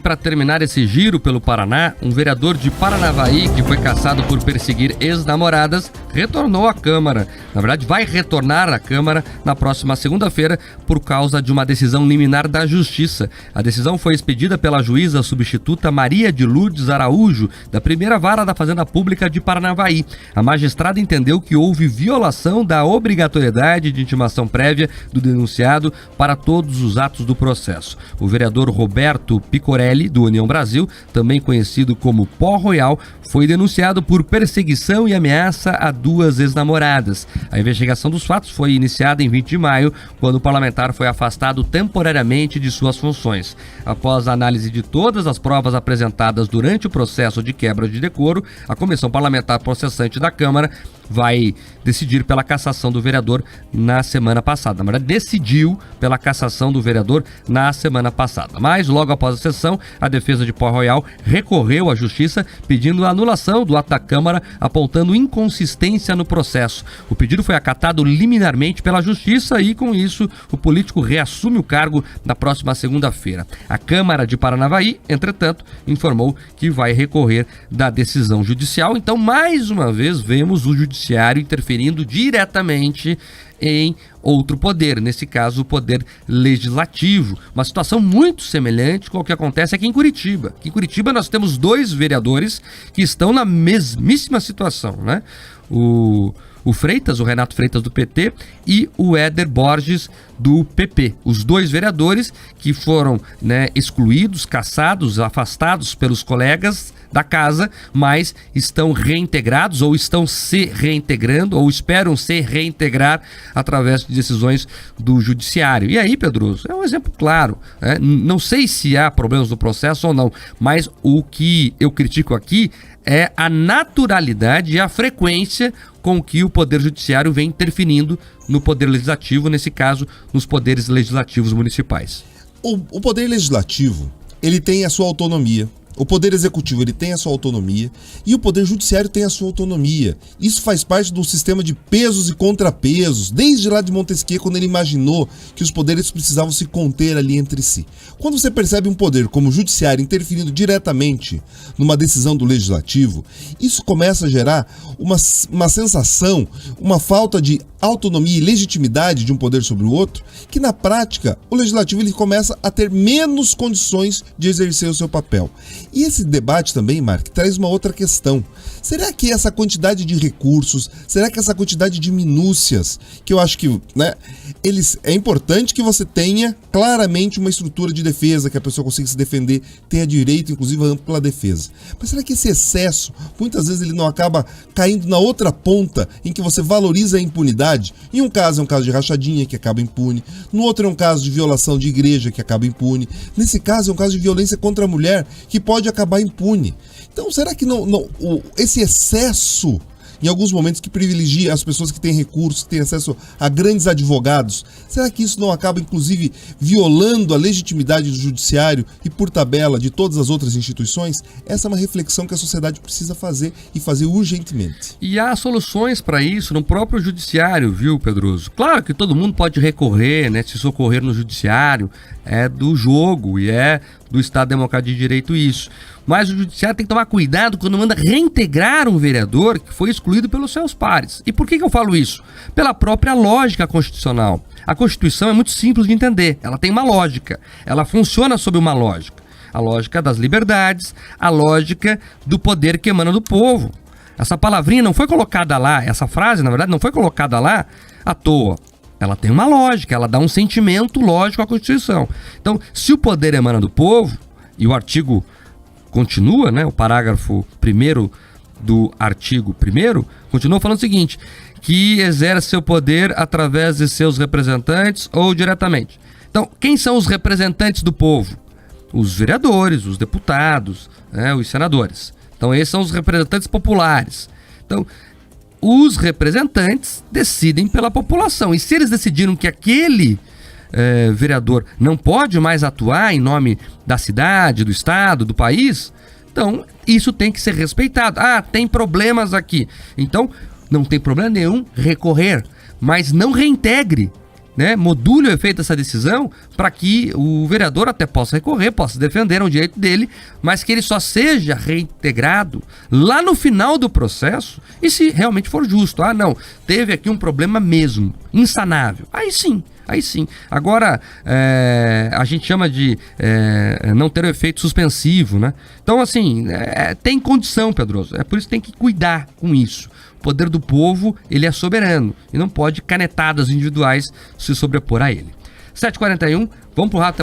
para terminar esse giro pelo Paraná, um vereador de Paranavaí que foi caçado por perseguir ex-namoradas retornou à Câmara. Na verdade, vai retornar à Câmara na próxima segunda-feira por causa de uma decisão liminar da Justiça. A decisão foi expedida pela juíza substituta Maria de Lourdes Araújo, da primeira vara da Fazenda Pública de Paranavaí. A magistrada entendeu que houve violação da obrigatoriedade de intimação prévia do denunciado para todos os atos do processo. O vereador Roberto Picorelli, do União Brasil, também conhecido como Pó Royal, foi denunciado por perseguição e ameaça a 2 ex-namoradas. A investigação dos fatos foi iniciada em 20 de maio, quando o parlamentar foi afastado temporariamente de suas funções. Após a análise de todas as provas apresentadas durante o processo de quebra de decoro, a Comissão Parlamentar Processante da Câmara vai decidir pela cassação do vereador na semana passada. Na verdade, decidiu pela cassação do vereador na semana passada. Mas, logo após a sessão, a defesa de Pó Royal recorreu à Justiça pedindo a anulação do ato da Câmara, apontando inconsistência no processo. O pedido foi acatado liminarmente pela Justiça e, com isso, o político reassume o cargo na próxima segunda-feira. A Câmara de Paranavaí, entretanto, informou que vai recorrer da decisão judicial. Então, mais uma vez, vemos o Judiciário interferindo diretamente em outro poder, nesse caso o poder legislativo. Uma situação muito semelhante com o que acontece aqui em Curitiba. Aqui em Curitiba nós temos 2 vereadores que estão na mesmíssima situação, né? O Freitas, o Renato Freitas do PT e o Éder Borges do PP. Os 2 vereadores que foram, excluídos, cassados, afastados pelos colegas da casa, mas estão reintegrados ou estão se reintegrando ou esperam se reintegrar através de decisões do Judiciário. E aí, Pedroso, é um exemplo claro. Não sei se há problemas no processo ou não, mas o que eu critico aqui é a naturalidade e a frequência com que o Poder Judiciário vem interferindo no Poder Legislativo, nesse caso, nos poderes legislativos municipais. O Poder Legislativo, ele tem a sua autonomia. O Poder Executivo, ele tem a sua autonomia e o Poder Judiciário tem a sua autonomia. Isso faz parte do sistema de pesos e contrapesos, desde lá de Montesquieu, quando ele imaginou que os poderes precisavam se conter ali entre si. Quando você percebe um poder como o Judiciário interferindo diretamente numa decisão do Legislativo, isso começa a gerar uma sensação, uma falta de autonomia e legitimidade de um poder sobre o outro, que na prática o Legislativo ele começa a ter menos condições de exercer o seu papel. E esse debate também, Mark, traz uma outra questão. Será que essa quantidade de recursos, será que essa quantidade de minúcias, que eu acho que é importante que você tenha claramente uma estrutura de defesa, que a pessoa consiga se defender, tenha direito, inclusive, a ampla defesa. Mas será que esse excesso, muitas vezes ele não acaba caindo na outra ponta, em que você valoriza a impunidade? Em um caso é um caso de rachadinha, que acaba impune. No outro é um caso de violação de igreja, que acaba impune. Nesse caso é um caso de violência contra a mulher, que pode acabar impune. Então, será que esse excesso, em alguns momentos, que privilegia as pessoas que têm recursos, que têm acesso a grandes advogados, será que isso não acaba, inclusive, violando a legitimidade do Judiciário e, por tabela, de todas as outras instituições? Essa é uma reflexão que a sociedade precisa fazer e fazer urgentemente. E há soluções para isso no próprio Judiciário, viu, Pedroso? Claro que todo mundo pode recorrer, se socorrer no Judiciário, é do jogo e é do Estado Democrático de Direito isso. Mas o Judiciário tem que tomar cuidado quando manda reintegrar um vereador que foi excluído pelos seus pares. E por que eu falo isso? Pela própria lógica constitucional. A Constituição é muito simples de entender, ela tem uma lógica, ela funciona sob uma lógica. A lógica das liberdades, a lógica do poder que emana do povo. Essa palavrinha não foi colocada lá, essa frase, na verdade, não foi colocada lá à toa. Ela tem uma lógica, ela dá um sentimento lógico à Constituição. Então, se o poder emana do povo, e o artigo continua, o parágrafo 1º do artigo 1º, continua falando o seguinte, que exerce seu poder através de seus representantes ou diretamente. Então, quem são os representantes do povo? Os vereadores, os deputados, os senadores. Então, esses são os representantes populares. Então, os representantes decidem pela população. E se eles decidiram que aquele vereador não pode mais atuar em nome da cidade, do estado, do país, então isso tem que ser respeitado. Tem problemas aqui. Então, não tem problema nenhum recorrer, mas não reintegre né, module o efeito dessa decisão para que o vereador até possa recorrer, possa defender o direito dele, mas que ele só seja reintegrado lá no final do processo e se realmente for justo. Ah, não, teve aqui um problema mesmo, insanável. Aí sim. Agora, a gente chama de não ter o efeito suspensivo, né? Então, assim, tem condição, Pedroso. É por isso que tem que cuidar com isso. O poder do povo, ele é soberano e não pode canetadas individuais se sobrepor a ele. 7h41, vamos pro rato.